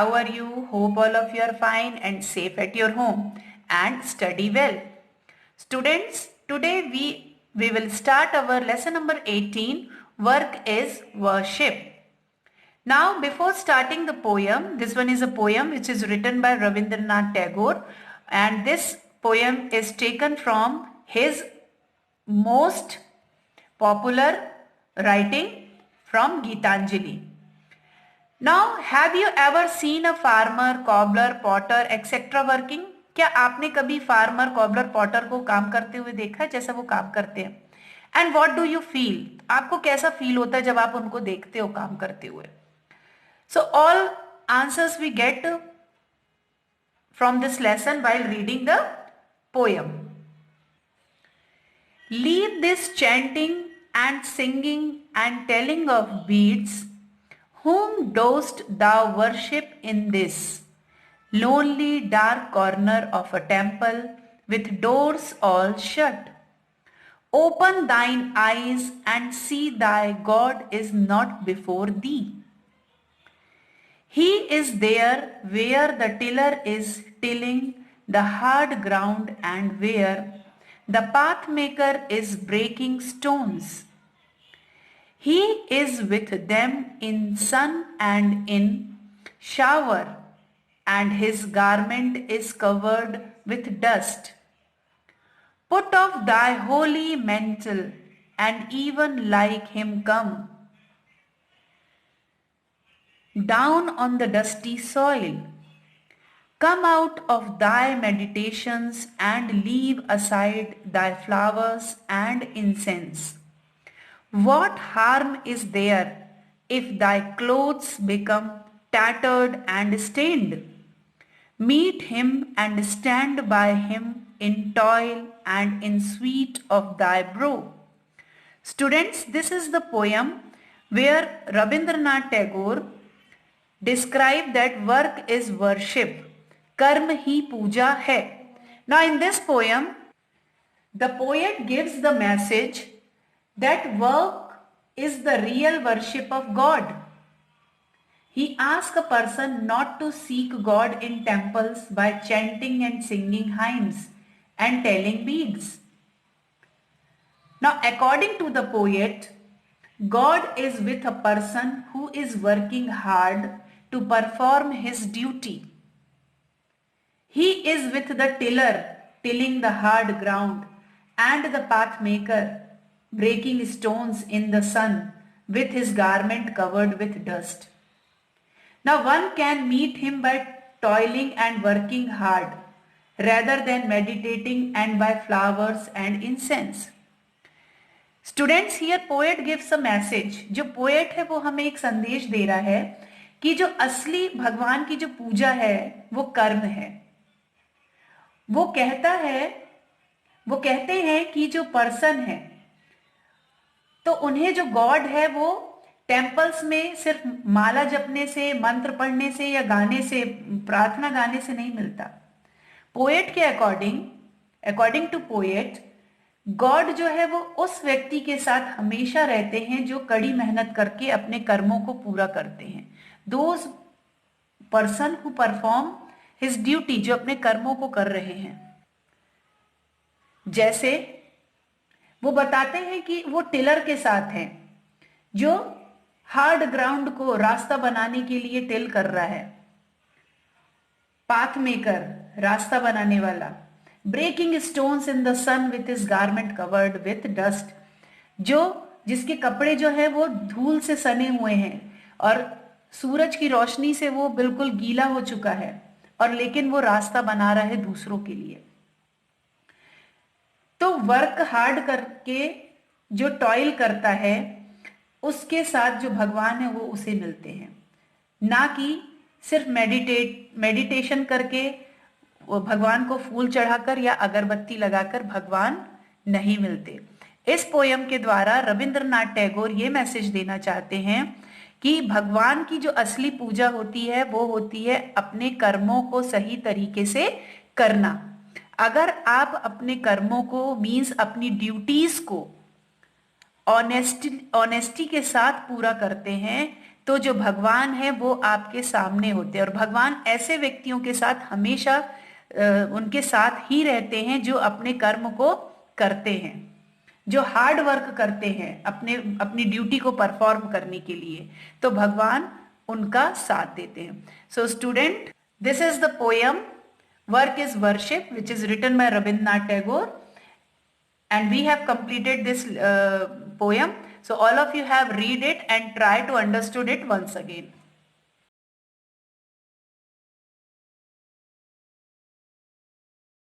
How are you? Hope all of you are fine and safe at your home and study well. Students, today we will start our lesson number 18. Work is worship. Now, before starting the poem, this one is a poem which is written by Rabindranath Tagore, and this poem is taken from his most popular writing from Gitanjali. Now, have you ever seen a farmer, cobbler, potter, etc. working? क्या आपने कभी farmer, cobbler, Potter को काम करते हुए देखा है जैसा वो काम करते हैं? And what do you feel? आपको कैसा फील होता है जब आप उनको देखते हो काम करते हुए? So all answers we get from this lesson while reading the poem. Leave this chanting and singing and telling of beads. Whom dost thou worship in this lonely dark corner of a temple with doors all shut? Open thine eyes and see thy God is not before thee. He is there where the tiller is tilling the hard ground and where the pathmaker is breaking stones. He is with them in sun and in shower, and his garment is covered with dust. Put off thy holy mantle, and even like him come down on the dusty soil. Come out of thy meditations and leave aside thy flowers and incense. What harm is there if thy clothes become tattered and stained? Meet him and stand by him in toil and in sweat of thy brow. Students, this is the poem where Rabindranath Tagore described that work is worship. Karma hi puja hai. Now in this poem, the poet gives the message that work is the real worship of God. He asks a person not to seek God in temples by chanting and singing hymns and telling beads. Now, according to the poet, God is with a person who is working hard to perform his duty. He is with the tiller tilling the hard ground and the pathmaker breaking stones in the sun with his garment covered with dust. Now one can meet him by toiling and working hard rather than meditating and by flowers and incense. Students, here poet gives a message. जो poet है वो हमें एक संदेश दे रहा है कि जो असली भगवान की जो पूजा है वो कर्म है. वो कहते हैं कि जो पर्सन है तो उन्हें जो गॉड है वो टेम्पल्स में सिर्फ माला जपने से, मंत्र पढ़ने से या गाने से, प्रार्थना गाने से नहीं मिलता. पोएट के अकॉर्डिंग टू पोएट, गॉड जो है वो उस व्यक्ति के साथ हमेशा रहते हैं जो कड़ी मेहनत करके अपने कर्मों को पूरा करते हैं. Those person who perform his duty, जो अपने कर्मों को कर रहे हैं. जैसे वो बताते हैं कि वो टिलर के साथ हैं जो हार्ड ग्राउंड को रास्ता बनाने के लिए टिल कर रहा है. पाथ मेकर, रास्ता बनाने वाला. Breaking stones in the sun with his garment covered with dust, जिसके कपड़े जो है वो धूल से सने हुए हैं और सूरज की रोशनी से वो बिल्कुल गीला हो चुका है, और लेकिन वो रास्ता बना रहा है दूसरों के लिए. तो वर्क हार्ड करके जो टॉयल करता है उसके साथ जो भगवान है वो उसे मिलते हैं, ना कि सिर्फ मेडिटेशन करके वो भगवान को फूल चढ़ाकर या अगरबत्ती लगाकर भगवान नहीं मिलते. इस पोयम के द्वारा रविंद्रनाथ टैगोर ये मैसेज देना चाहते हैं कि भगवान की जो असली पूजा होती है वो होती है अपने कर्मों को सही तरीके से करना. अगर आप अपने कर्मों को मीन्स अपनी ड्यूटीज को ऑनेस्टी के साथ पूरा करते हैं तो जो भगवान है वो आपके सामने होते हैं, और भगवान ऐसे व्यक्तियों के साथ हमेशा उनके साथ ही रहते हैं जो अपने कर्म को करते हैं, जो हार्ड वर्क करते हैं अपनी ड्यूटी को परफॉर्म करने के लिए, तो भगवान उनका साथ देते हैं. So student, this is the poem work is worship which is written by Rabindranath Tagore, and we have completed this poem. So all of you have read it and try to understood it once again.